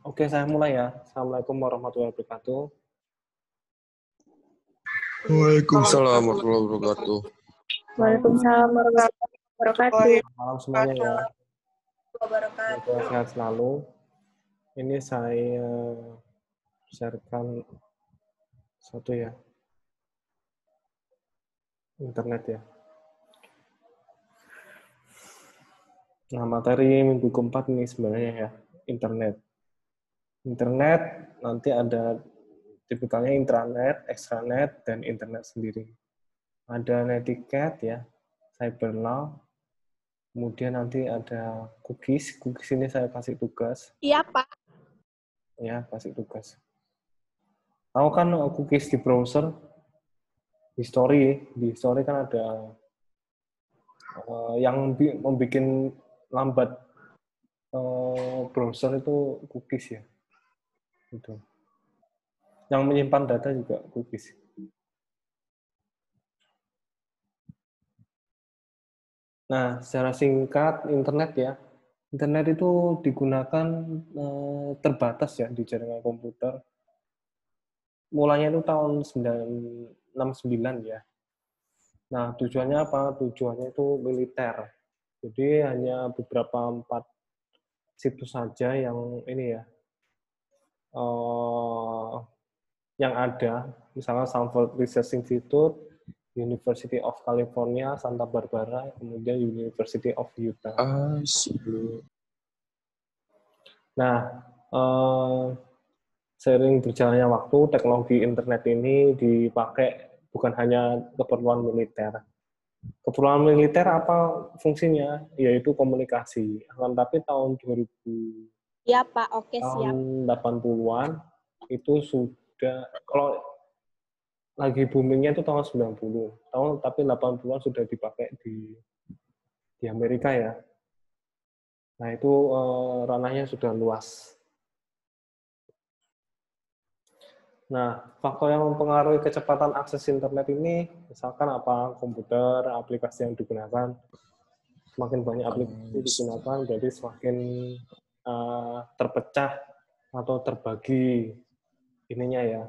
Oke, saya mulai ya. Assalamualaikum warahmatullahi wabarakatuh. Waalaikumsalam warahmatullahi wabarakatuh. Waalaikumsalam warahmatullahi wabarakatuh. Malam semuanya ya. Semoga sehat selalu. Ini saya sharekan satu ya. Internet ya. Nah, materi minggu keempat ini sebenarnya ya. Internet. Internet nanti ada tipikalnya intranet, extranet, dan internet sendiri. Ada netiquette ya, cyberlaw, kemudian nanti ada cookies. Cookies ini saya kasih tugas. Iya, Pak. Ya, kasih tugas. Tahu kan cookies di browser? Di story kan ada yang membuat lambat browser itu cookies ya. Gitu. Yang menyimpan data juga cookies. Nah, secara singkat, internet ya. Internet itu digunakan terbatas ya di jaringan komputer. Mulanya itu tahun 1969 ya. Nah, tujuannya apa? Tujuannya itu militer. Jadi hanya beberapa 4 situs saja yang ini ya, yang ada. Misalnya Stanford Research Institute, University of California, Santa Barbara, kemudian University of Utah. Nah, seiring berjalannya waktu, teknologi internet ini dipakai bukan hanya keperluan militer. Keperluan militer apa fungsinya? Yaitu komunikasi. Tapi tahun 2000, Iya, Pak. Oke, siap. tahun 80-an itu sudah, kalau lagi boomingnya itu tahun 90. Tapi 80-an sudah dipakai di Amerika ya. Nah, itu ranahnya sudah luas. Nah, faktor yang mempengaruhi kecepatan akses internet ini, misalkan apa, komputer, aplikasi yang digunakan, semakin banyak aplikasi digunakan, jadi semakin terpecah atau terbagi ininya ya.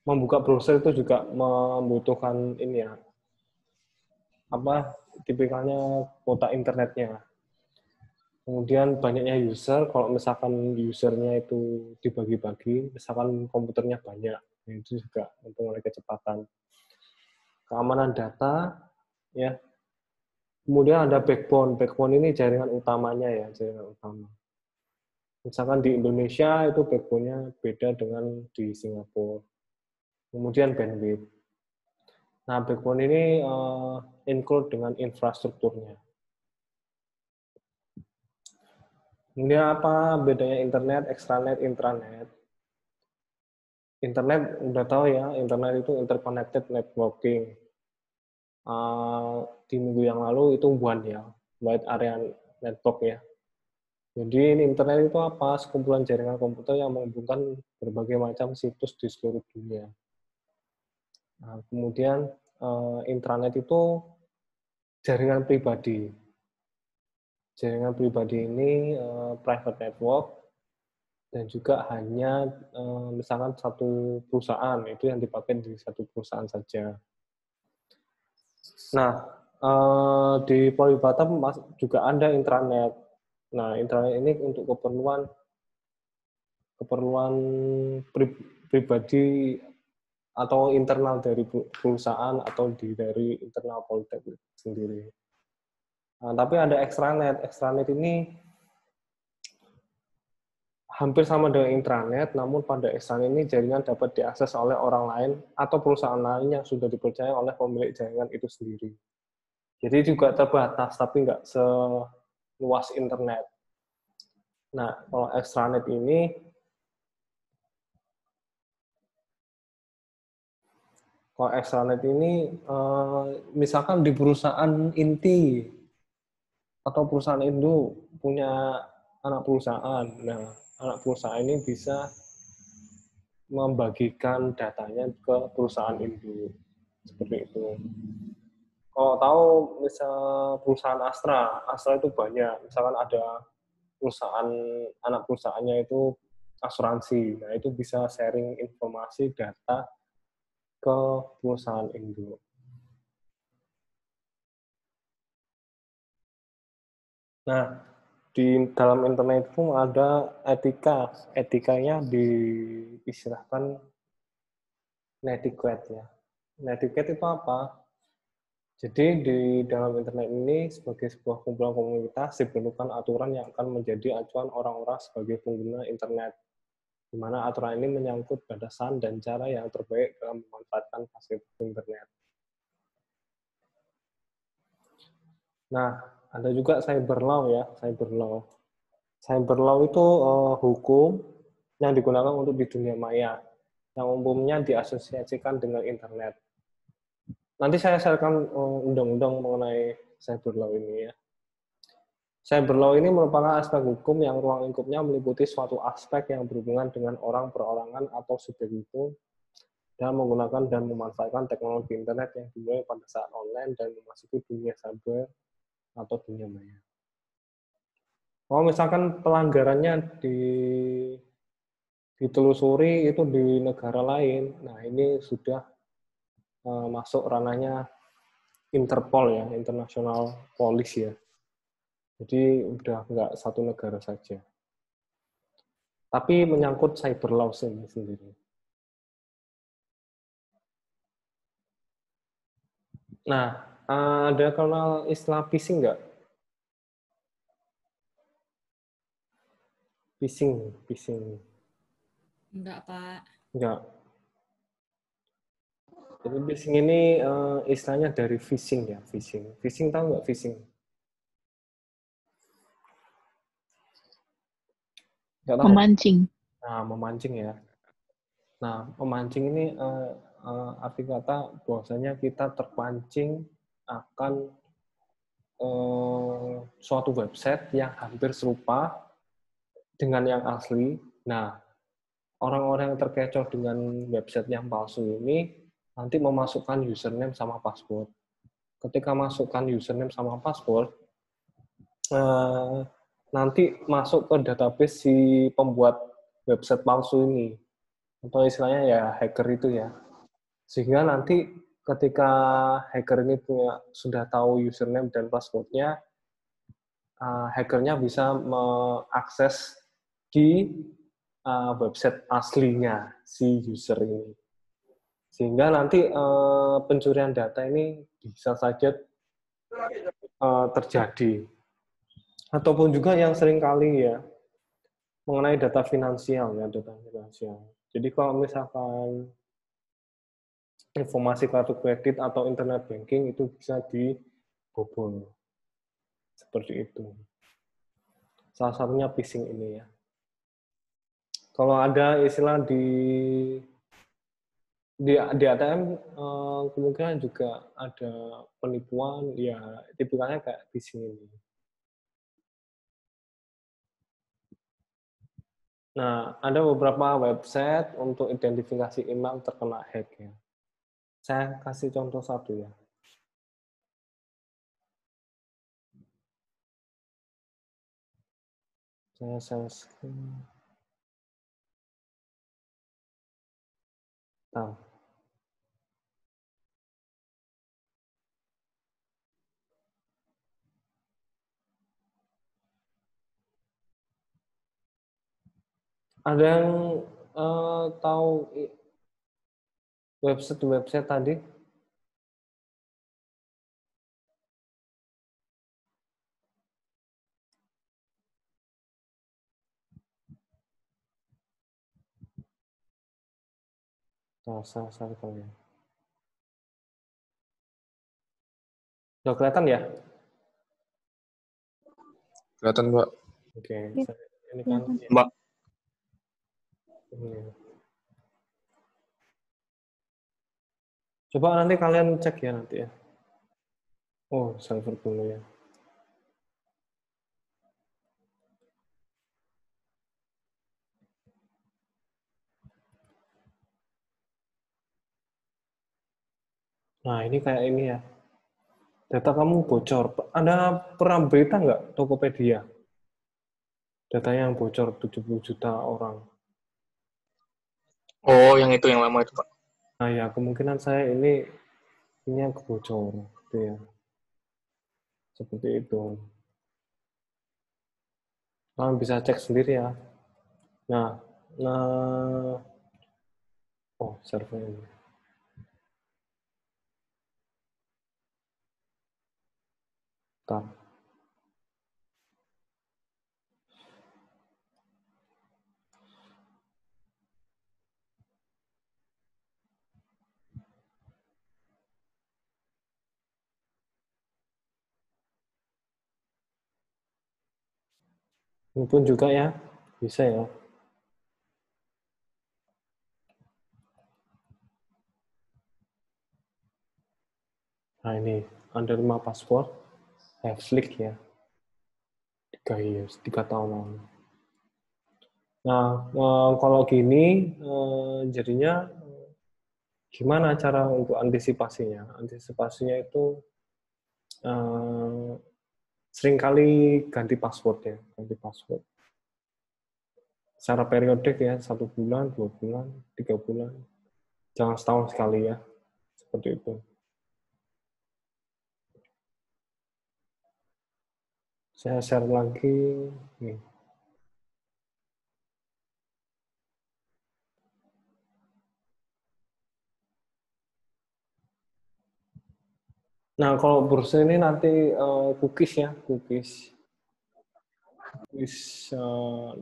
Membuka browser itu juga membutuhkan ini ya, tipikalnya kuota internetnya. Kemudian banyaknya user, kalau misalkan usernya itu dibagi-bagi, misalkan komputernya banyak, itu juga mempengaruhi kecepatan. Keamanan data, ya. Kemudian ada backbone. Backbone ini jaringan utamanya ya, jaringan utama. Misalkan di Indonesia itu backbone-nya beda dengan di Singapura. Kemudian bandwidth. Nah, backbone ini include dengan infrastrukturnya. Kemudian apa bedanya internet, extranet, intranet? Internet udah tahu ya, internet itu interconnected networking. Di minggu yang lalu itu WAN ya, wide area network ya. Jadi internet itu apa? Sekumpulan jaringan komputer yang menghubungkan berbagai macam situs di seluruh dunia. Nah, kemudian intranet itu jaringan pribadi. Jaringan pribadi ini private network dan juga hanya misalkan satu perusahaan, itu yang dipakai di satu perusahaan saja. Nah, di Polibatam juga ada intranet. Nah, intranet ini untuk keperluan pribadi atau internal dari perusahaan atau dari internal Politeknik sendiri. Nah, tapi ada extranet. Extranet ini hampir sama dengan intranet, namun pada extranet ini jaringan dapat diakses oleh orang lain atau perusahaan lain yang sudah dipercaya oleh pemilik jaringan itu sendiri. Jadi juga terbatas, tapi nggak seluas internet. Nah, kalau extranet ini, misalkan di perusahaan inti atau perusahaan induk punya anak perusahaan. Nah, anak perusahaan ini bisa membagikan datanya ke perusahaan induk. Seperti itu. Kalau tahu misal perusahaan Astra itu banyak. Misalkan ada perusahaan anak perusahaannya itu asuransi. Nah, itu bisa sharing informasi data ke perusahaan induk. Nah, di dalam internet itu ada etika. Etikanya diistilahkan netiquette ya. Netiquette itu apa? Jadi di dalam internet ini sebagai sebuah kumpulan komunitas diperlukan aturan yang akan menjadi acuan orang-orang sebagai pengguna internet, di mana aturan ini menyangkut batasan dan cara yang terbaik dalam memanfaatkan fasilitas internet. Nah, ada juga cyber law ya, cyber law. Cyber law itu hukum yang digunakan untuk di dunia maya, yang umumnya diasosiasikan dengan internet. Nanti saya sharekan undang-undang mengenai cyber law ini ya. Cyber law ini merupakan aspek hukum yang ruang lingkupnya meliputi suatu aspek yang berhubungan dengan orang perorangan atau subjek hukum dan menggunakan dan memanfaatkan teknologi internet yang dimulai pada saat online dan memasuki dunia cyber atau dunia maya. Kalau misalkan pelanggarannya ditelusuri itu di negara lain, nah ini sudah masuk ranahnya Interpol ya, International Police ya. Jadi udah nggak satu negara saja. Tapi menyangkut cyber law sendiri. Nah, ada kenal istilah phishing nggak? Phishing. Enggak, Pak. Nggak. Jadi phishing ini istilahnya dari phishing ya, phishing. Phishing tahu nggak phishing? Nggak tahu. Memancing. Nah, memancing ya. Nah, memancing ini arti kata bahwasanya kita terpancing akan suatu website yang hampir serupa dengan yang asli. Nah, orang-orang yang terkecoh dengan website yang palsu ini nanti memasukkan username sama password. Ketika masukkan username sama password, nanti masuk ke database si pembuat website palsu ini. Atau istilahnya ya hacker itu ya. Sehingga nanti ketika hacker ini sudah tahu username dan passwordnya, hackernya bisa mengakses di website aslinya si user ini. Sehingga nanti pencurian data ini bisa saja terjadi. Ataupun juga yang sering kali ya, mengenai data finansial ya, data finansial. Jadi kalau misalkan informasi kartu kredit atau internet banking itu bisa dibobol. Seperti itu. Salah satunya phishing ini ya. Kalau ada istilah di ATM kemungkinan juga ada penipuan, ya tipikalnya kayak phishing ini. Nah, ada beberapa website untuk identifikasi email terkena hack ya. Saya kasih contoh satu ya. Saya tahu. Ada yang tahu website tadi? Nah, saya tahu ya. Udah kelihatan ya? Kelihatan, Pak. Oke, ini kan Mbak. ini. Coba nanti kalian cek ya nanti ya. Oh, server dulu ya. Nah, ini kayak ini ya. Data kamu bocor. Ada pernah berita nggak Tokopedia? Datanya yang bocor 70 juta orang. Oh, yang itu yang lama itu, Pak. Nah ya, kemungkinan saya ini yang kebocor. Gitu ya. Seperti itu. Kalian bisa cek sendiri ya. Nah, oh, server ini. Bentar. Ini pun juga ya, bisa ya. Nah ini, under 5 password, have leak ya. 3 tahun lalu. Nah, kalau gini, jadinya gimana cara untuk antisipasinya? Antisipasinya itu seringkali ganti password ya, ganti password. Secara periodik ya, 1 bulan, 2 bulan, 3 bulan. Jangan setahun sekali ya, seperti itu. Saya share lagi. Nih. Nah, kalau browser ini nanti cookies ya, cookies.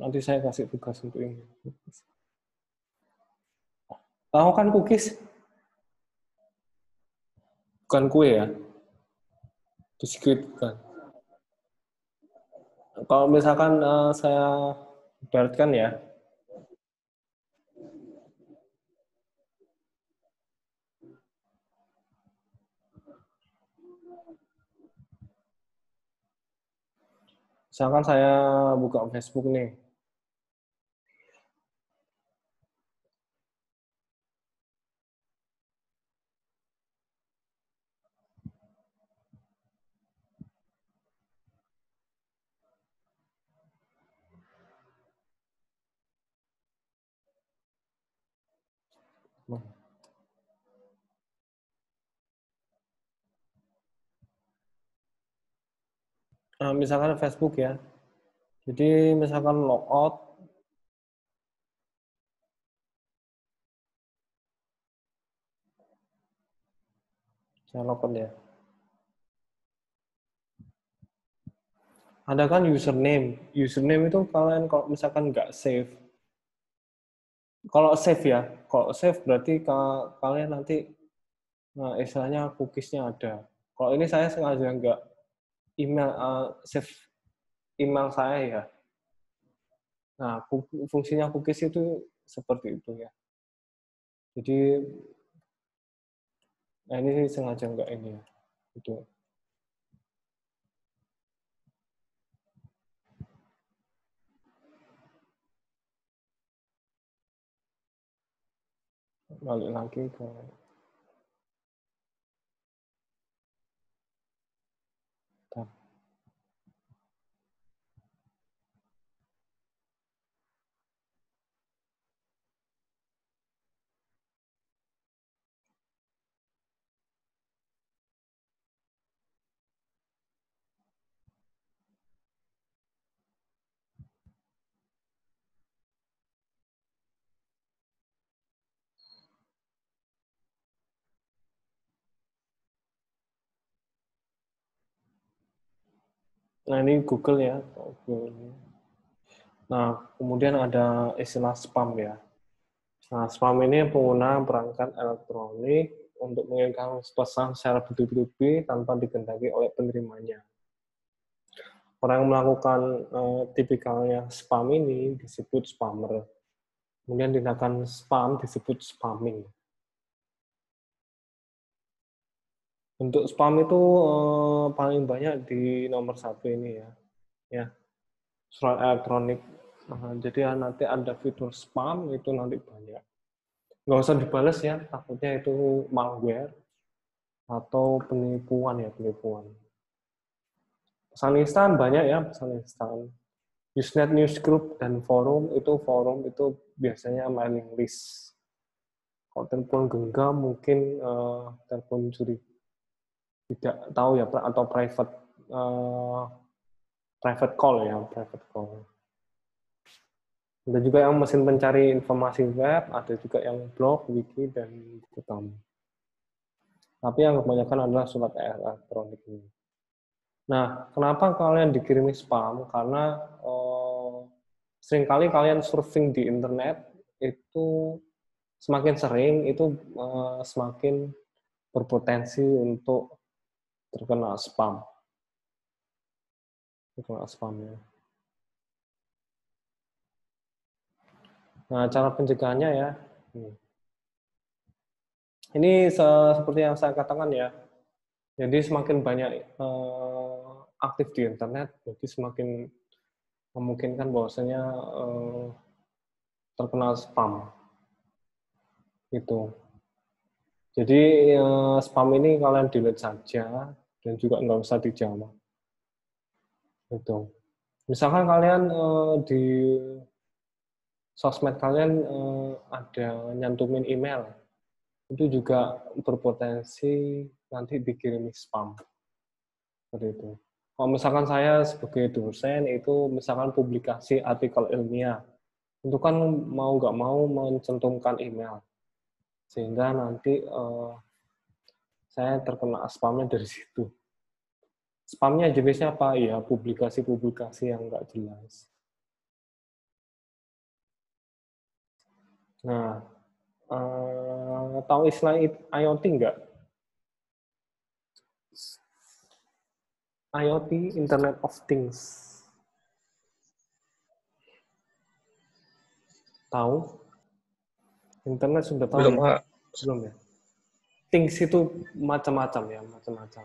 Nanti saya kasih tugas untuk ini. Tahu kan cookies? Bukan kue ya, biskuit bukan. Kalau misalkan saya ibaratkan ya, misalkan saya buka Facebook nih, misalkan Facebook ya, jadi misalkan logout, saya logout ya. Ada kan username itu kalian kalau misalkan nggak save, kalau save ya, kalau save berarti kalian nanti istilahnya cookiesnya ada. Kalau ini saya sengaja nggak email save email saya ya. Nah, fungsinya cookies itu seperti itu ya. Jadi, nah ini sengaja nggak ini ya. Itu. Balik lagi ke tab. Nah, ini Google ya. Google. Nah, kemudian ada istilah spam ya. Nah, spam ini pengguna perangkat elektronik untuk mengirimkan pesan secara bertubi-tubi tanpa dikehendaki oleh penerimanya. Orang yang melakukan tipikalnya spam ini disebut spammer. Kemudian tindakan spam disebut spamming. Untuk spam itu paling banyak di nomor 1 ini ya surat elektronik. Jadi nanti ada fitur spam itu nanti banyak. Nggak usah dibales ya, takutnya itu malware atau penipuan ya penipuan. Pesan instan banyak ya pesan instan. Usenet newsgroup dan forum itu biasanya mailing list. Kalau telepon genggam mungkin telepon curi, tidak tahu ya, atau private call ya, private call. Ada juga yang mesin pencari informasi web, ada juga yang blog, wiki, dan buku tamu. Tapi yang kebanyakan adalah surat elektronik ini. Nah, kenapa kalian dikirimi spam? Karena seringkali kalian surfing di internet itu semakin sering itu semakin berpotensi untuk terkena spam. Terkena spamnya. Nah, cara pencegahannya ya. Ini seperti yang saya katakan ya. Jadi semakin banyak aktif di internet, jadi semakin memungkinkan bahwasanya terkena spam. Itu. Jadi spam ini kalian delete saja dan juga nggak usah dijawab. Itu. Misalkan kalian di sosmed kalian ada nyantumin email, itu juga berpotensi nanti dikirimi spam. Seperti itu. Kalau misalkan saya sebagai dosen itu misalkan publikasi artikel ilmiah, itu kan mau nggak mau mencantumkan email, sehingga nanti saya terkena spamnya dari situ. Spamnya jenisnya apa? Ya publikasi-publikasi yang nggak jelas. Nah, tahu istilah IoT nggak? IoT, Internet of Things. Tahu? Internet sudah tahu Belum, ya? Pak. Belum ya? Things itu macam-macam ya, macam-macam.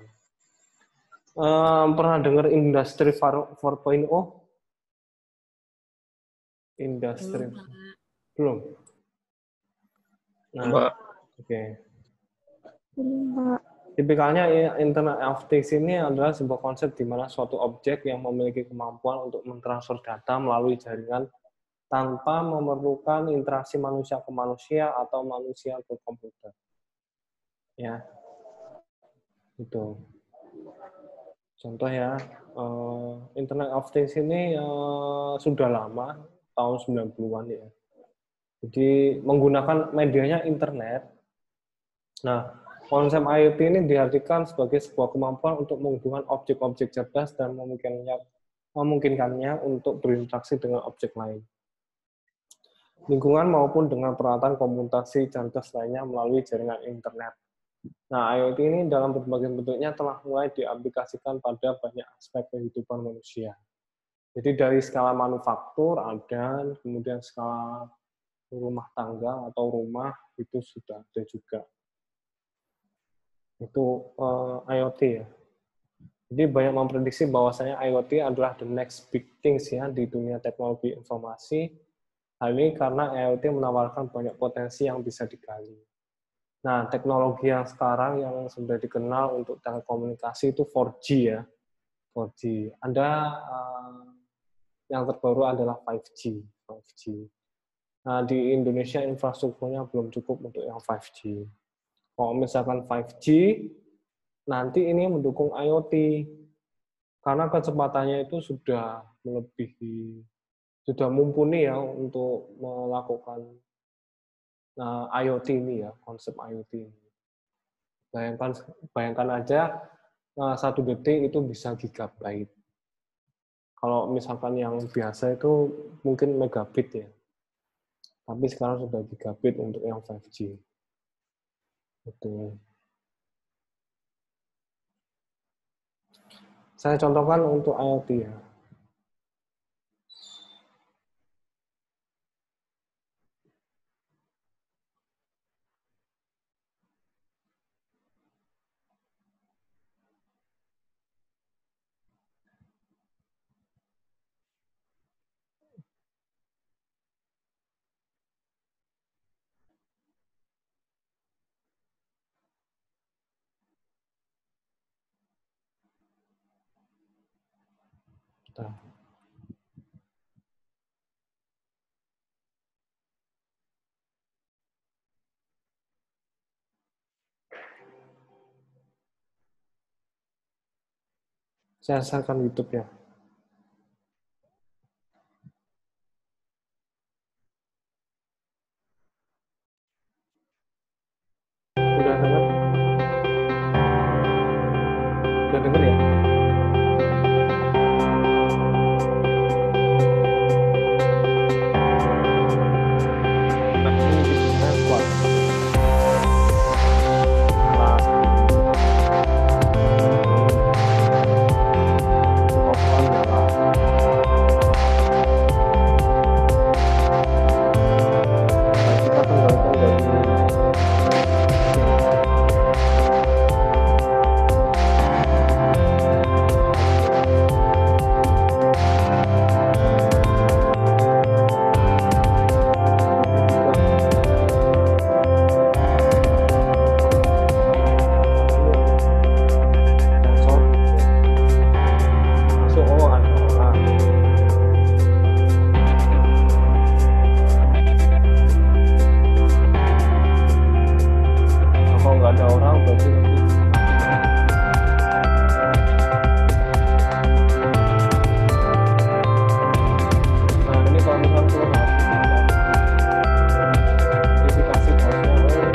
Pernah dengar Industri 4.0? Industri Belum, Pak. belum. Nah, Pak. oke. Tipikalnya Internet of Things ini adalah sebuah konsep di mana suatu objek yang memiliki kemampuan untuk mentransfer data melalui jaringan tanpa memerlukan interaksi manusia ke manusia atau manusia ke komputer. Ya, itu. Contoh ya, Internet of Things ini sudah lama, tahun 90-an ya. Jadi menggunakan medianya internet. Nah, konsep IoT ini diartikan sebagai sebuah kemampuan untuk menghubungkan objek-objek cerdas dan memungkinkannya untuk berinteraksi dengan objek lain. Lingkungan maupun dengan peralatan komputasi cerdas lainnya melalui jaringan internet. Nah, IoT ini dalam berbagai bentuknya telah mulai diaplikasikan pada banyak aspek kehidupan manusia. Jadi dari skala manufaktur ada, kemudian skala rumah tangga atau rumah itu sudah ada juga. Itu IoT ya. Jadi banyak memprediksi bahwasanya IoT adalah the next big things ya di dunia teknologi informasi. Hal ini karena IoT menawarkan banyak potensi yang bisa digali. Nah, teknologi yang sekarang yang sudah dikenal untuk telekomunikasi itu 4G ya. 4G. Ada yang terbaru adalah 5G. 5G. Nah, di Indonesia infrastrukturnya belum cukup untuk yang 5G. Kalau misalkan 5G, nanti ini mendukung IoT. Karena kecepatannya itu sudah melebihi, sudah mumpuni ya untuk melakukan IoT ini ya, konsep IoT ini. Bayangkan aja 1 detik itu bisa gigabyte. Kalau misalkan yang biasa itu mungkin megabit ya. Tapi sekarang sudah gigabit untuk yang 5G. Itu. Saya contohkan untuk IoT ya. Nah. Saya sharekan YouTube ya. Udah dengar? Udah dengar ya? Nah, ini videonya kuat. Nah, mikrofon nyala. Nah, kita kembalikan dari sensor. So, oh, ada orang. Nah, kalau nggak ada orang berarti nanti nah ini kalau misalnya keluar notifikasi bosnya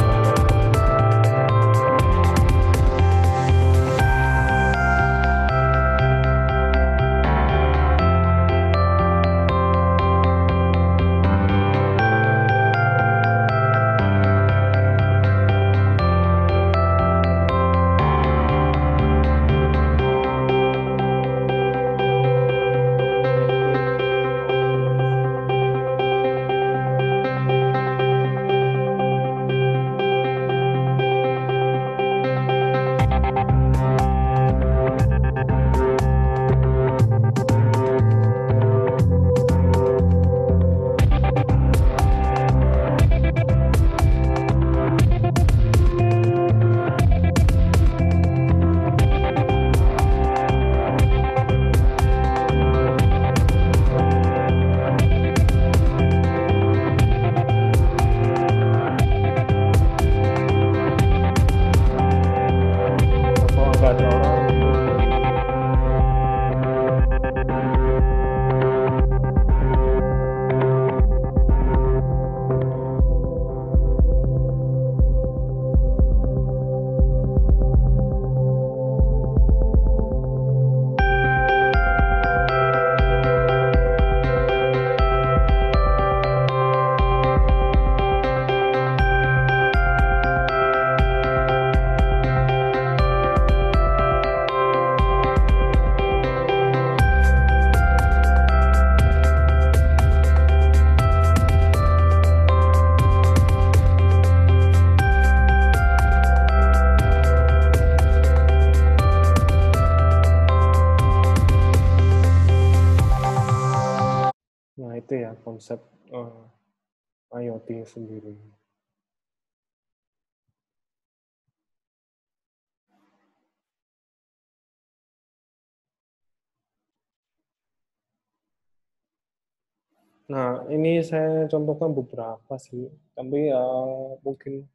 kalau nggak ada orang nah itu ya konsep IoT sendiri. Nah, ini saya contohkan beberapa sih, tapi mungkin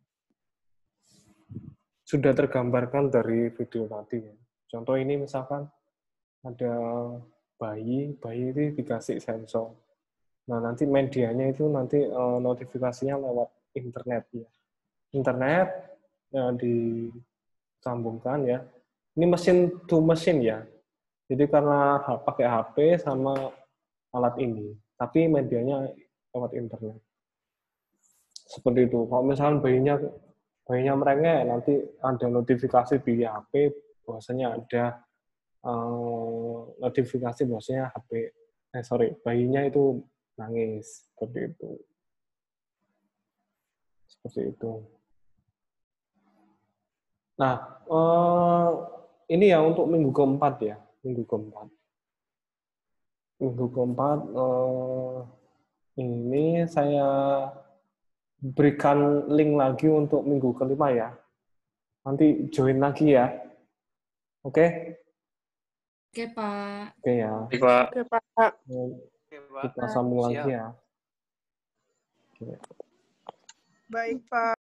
sudah tergambarkan dari video tadi. Contoh ini misalkan ada bayi itu dikasih sensor. Nah, nanti medianya itu nanti notifikasinya lewat internet ya. Internet disambungkan ya. Ini mesin to mesin ya. Jadi karena pakai HP sama alat ini, tapi medianya lewat internet. Seperti itu. Kalau misalkan bayinya merengek, nanti ada notifikasi di HP, bahwasanya ada notifikasi bahwasanya bayinya itu nangis. Seperti itu. Seperti itu. Nah, ini ya untuk minggu keempat ya. Minggu keempat. Minggu keempat, ini saya berikan link lagi untuk minggu kelima ya. Nanti join lagi ya. Oke? Oke, Pak. Oke ya. Baik, Pak. Oke, Pak. Kita sambung lagi Siap. ya. Oke. Baik, Pak.